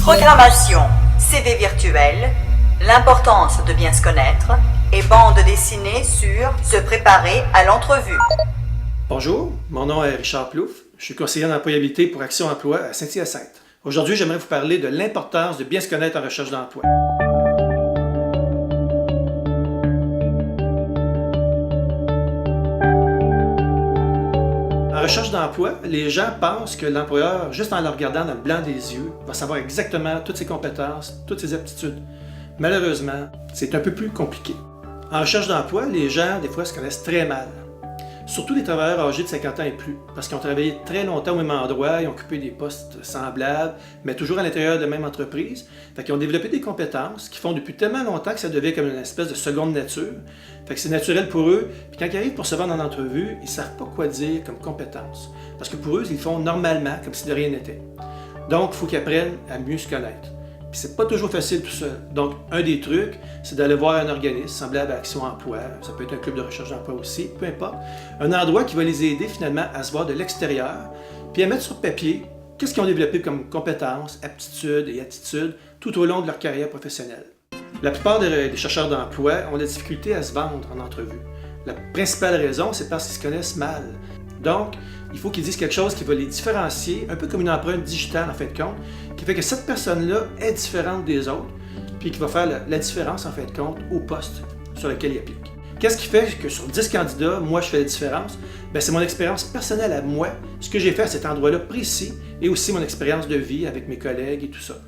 Programmation, CV virtuel, l'importance de bien se connaître et bande dessinée sur se préparer à l'entrevue. Bonjour, mon nom est Richard Plouffe. Je suis conseiller en employabilité pour Action Emploi à Saint-Hyacinthe. Aujourd'hui, j'aimerais vous parler de l'importance de bien se connaître en recherche d'emploi. En recherche d'emploi, les gens pensent que l'employeur, juste en le regardant dans le blanc des yeux, va savoir exactement toutes ses compétences, toutes ses aptitudes. Malheureusement, c'est un peu plus compliqué. En recherche d'emploi, les gens, des fois, se connaissent très mal. Surtout les travailleurs âgés de 50 ans et plus, parce qu'ils ont travaillé très longtemps au même endroit, ils ont occupé des postes semblables, mais toujours à l'intérieur de la même entreprise. Fait qu'ils ont développé des compétences qui font depuis tellement longtemps que ça devient comme une espèce de seconde nature. Fait que c'est naturel pour eux. Puis quand ils arrivent pour se vendre en entrevue, ils ne savent pas quoi dire comme compétences. Parce que pour eux, ils le font normalement, comme si de rien n'était. Donc, il faut qu'ils apprennent à mieux se connaître. Puis c'est pas toujours facile tout seul. Donc, un des trucs, c'est d'aller voir un organisme semblable à Action Emploi, ça peut être un club de recherche d'emploi aussi, peu importe. Un endroit qui va les aider finalement à se voir de l'extérieur, puis à mettre sur papier qu'est-ce qu'ils ont développé comme compétences, aptitudes et attitudes tout au long de leur carrière professionnelle. La plupart des chercheurs d'emploi ont la difficulté à se vendre en entrevue. La principale raison, c'est parce qu'ils se connaissent mal. Donc, il faut qu'ils disent quelque chose qui va les différencier, un peu comme une empreinte digitale en fin de compte, qui fait que cette personne-là est différente des autres, puis qui va faire la différence en fin de compte au poste sur lequel il applique. Qu'est-ce qui fait que sur 10 candidats, moi je fais la différence? Bien, c'est mon expérience personnelle à moi, ce que j'ai fait à cet endroit-là précis, et aussi mon expérience de vie avec mes collègues et tout ça.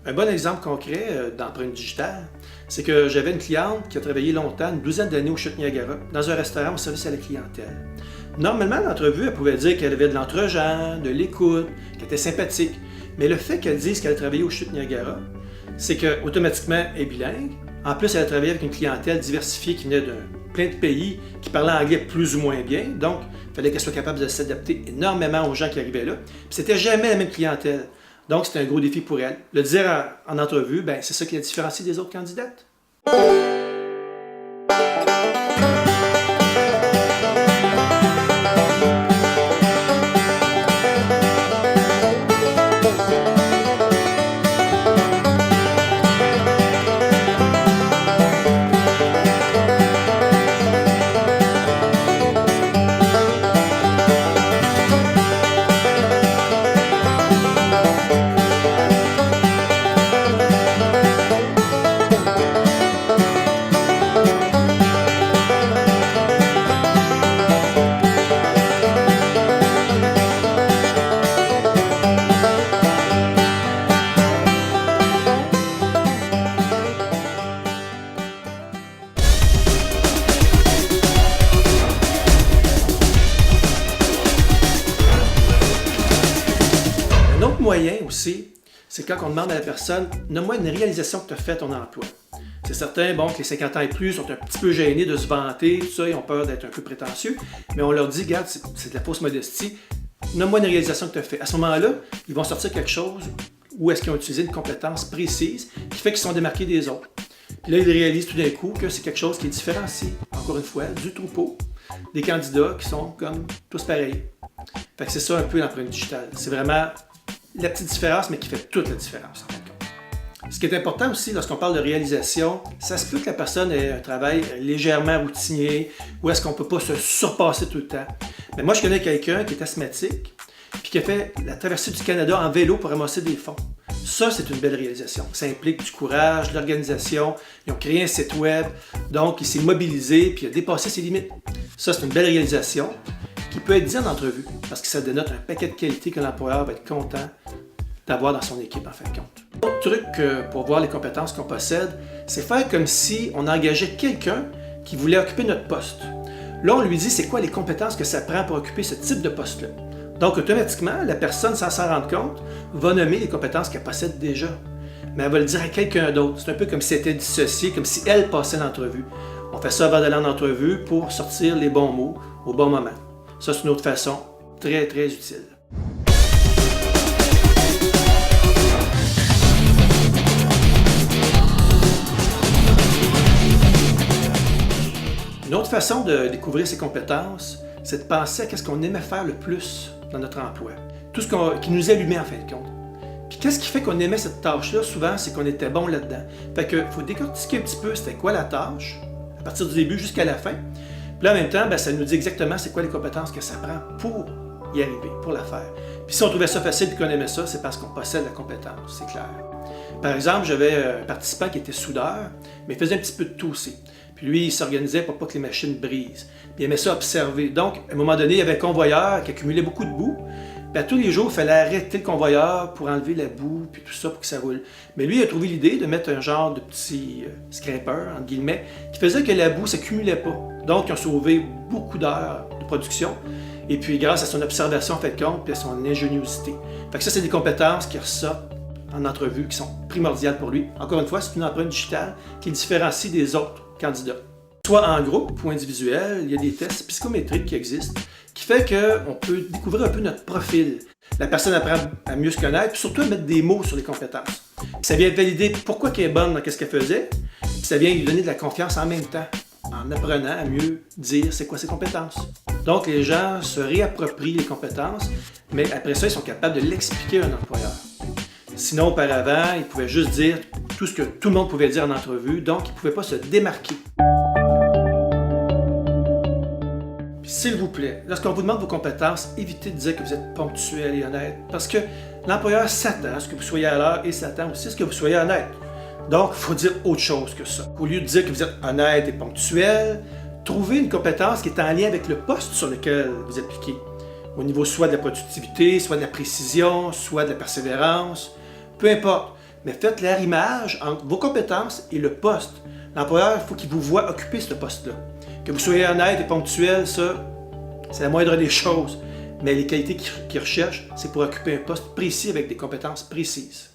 Un bon exemple concret d'empreinte digitale, c'est que j'avais une cliente qui a travaillé longtemps, une douzaine d'années au Chute-Niagara, dans un restaurant au service à la clientèle. Normalement, l'entrevue, elle pouvait dire qu'elle avait de l'entre-gens, de l'écoute, qu'elle était sympathique. Mais le fait qu'elle dise qu'elle a travaillé au Chute-Niagara, c'est qu'automatiquement, elle est bilingue. En plus, elle a travaillé avec une clientèle diversifiée qui venait de plein de pays, qui parlaient anglais plus ou moins bien. Donc, il fallait qu'elle soit capable de s'adapter énormément aux gens qui arrivaient là. Puis c'était jamais la même clientèle. Donc, c'était un gros défi pour elle. Le dire en entrevue, ben, c'est ça qui la différencie des autres candidates. Un autre moyen aussi, c'est quand on demande à la personne « Nomme-moi une réalisation que tu as faite ton emploi ». C'est certain que les 50 ans et plus sont un petit peu gênés de se vanter, tout ça, ils ont peur d'être un peu prétentieux, mais on leur dit « Regarde, c'est de la fausse modestie, nomme-moi une réalisation que tu as faite ». À ce moment-là, ils vont sortir quelque chose où est-ce qu'ils ont utilisé une compétence précise qui fait qu'ils sont démarqués des autres. Puis là, ils réalisent tout d'un coup que c'est quelque chose qui est différencié, encore une fois, du troupeau, des candidats qui sont comme tous pareils. Fait que c'est ça un peu l'empreinte digitale. C'est vraiment la petite différence, mais qui fait toute la différence. Ce qui est important aussi, lorsqu'on parle de réalisation, ça se peut que la personne ait un travail légèrement routinier, ou est-ce qu'on ne peut pas se surpasser tout le temps. Mais moi, je connais quelqu'un qui est asthmatique, puis qui a fait la traversée du Canada en vélo pour ramasser des fonds. Ça, c'est une belle réalisation. Ça implique du courage, de l'organisation. Ils ont créé un site web, donc il s'est mobilisé, puis il a dépassé ses limites. Ça, c'est une belle réalisation qui peut être dit en entrevue, parce que ça dénote un paquet de qualités que l'employeur va être content d'avoir dans son équipe en fin de compte. L'autre truc pour voir les compétences qu'on possède, c'est faire comme si on engageait quelqu'un qui voulait occuper notre poste. Là, on lui dit c'est quoi les compétences que ça prend pour occuper ce type de poste-là. Donc, automatiquement, la personne, sans s'en rendre compte, va nommer les compétences qu'elle possède déjà. Mais elle va le dire à quelqu'un d'autre. C'est un peu comme si elle était dissociée, comme si elle passait l'entrevue. On fait ça avant d'aller en entrevue pour sortir les bons mots au bon moment. Ça, c'est une autre façon très, très utile. Une autre façon de découvrir ses compétences, c'est de penser à ce qu'on aimait faire le plus dans notre emploi. Tout ce qui nous allumait en fin de compte. Puis Puis qu'est-ce qui fait qu'on aimait cette tâche-là? Souvent, c'est qu'on était bon là-dedans. Fait que faut décortiquer un petit peu c'était quoi la tâche, à partir du début jusqu'à la fin. Puis là, en même temps, ça nous dit exactement c'est quoi les compétences que ça prend pour y arriver, pour la faire. Puis si on trouvait ça facile et qu'on aimait ça, c'est parce qu'on possède la compétence, c'est clair. Par exemple, j'avais un participant qui était soudeur, mais il faisait un petit peu de tout aussi. Puis lui, il s'organisait pour pas que les machines brisent. Puis il aimait ça observer. Donc, à un moment donné, il y avait un convoyeur qui accumulait beaucoup de boue. Puis à tous les jours, il fallait arrêter le convoyeur pour enlever la boue, puis tout ça pour que ça roule. Mais lui, il a trouvé l'idée de mettre un genre de petit scraper, entre guillemets, qui faisait que la boue ne s'accumulait pas. Donc, ils ont sauvé beaucoup d'heures de production. Et puis, grâce à son observation en fait de compte, puis à son ingéniosité. Fait que ça, c'est des compétences qui ressortent en entrevue, qui sont primordiales pour lui. Encore une fois, c'est une empreinte digitale qui le différencie des autres candidats. Soit en groupe ou individuel, il y a des tests psychométriques qui existent, qui fait qu'on peut découvrir un peu notre profil. La personne apprend à mieux se connaître, puis surtout à mettre des mots sur les compétences. Puis ça vient valider pourquoi elle est bonne dans ce qu'elle faisait, puis ça vient lui donner de la confiance en même temps, en apprenant à mieux dire c'est quoi ses compétences. Donc les gens se réapproprient les compétences, mais après ça, ils sont capables de l'expliquer à un employeur. Sinon, auparavant, ils pouvaient juste dire tout ce que tout le monde pouvait dire en entrevue, donc ils ne pouvaient pas se démarquer. S'il vous plaît, lorsqu'on vous demande vos compétences, évitez de dire que vous êtes ponctuel et honnête, parce que l'employeur s'attend à ce que vous soyez à l'heure et s'attend aussi à ce que vous soyez honnête. Donc, il faut dire autre chose que ça. Au lieu de dire que vous êtes honnête et ponctuel, trouvez une compétence qui est en lien avec le poste sur lequel vous appliquez. Au niveau soit de la productivité, soit de la précision, soit de la persévérance, peu importe. Mais faites l'arrimage entre vos compétences et le poste. L'employeur, il faut qu'il vous voie occuper ce poste-là. Que vous soyez honnête et ponctuel, ça, c'est la moindre des choses. Mais les qualités qu'il recherche, c'est pour occuper un poste précis avec des compétences précises.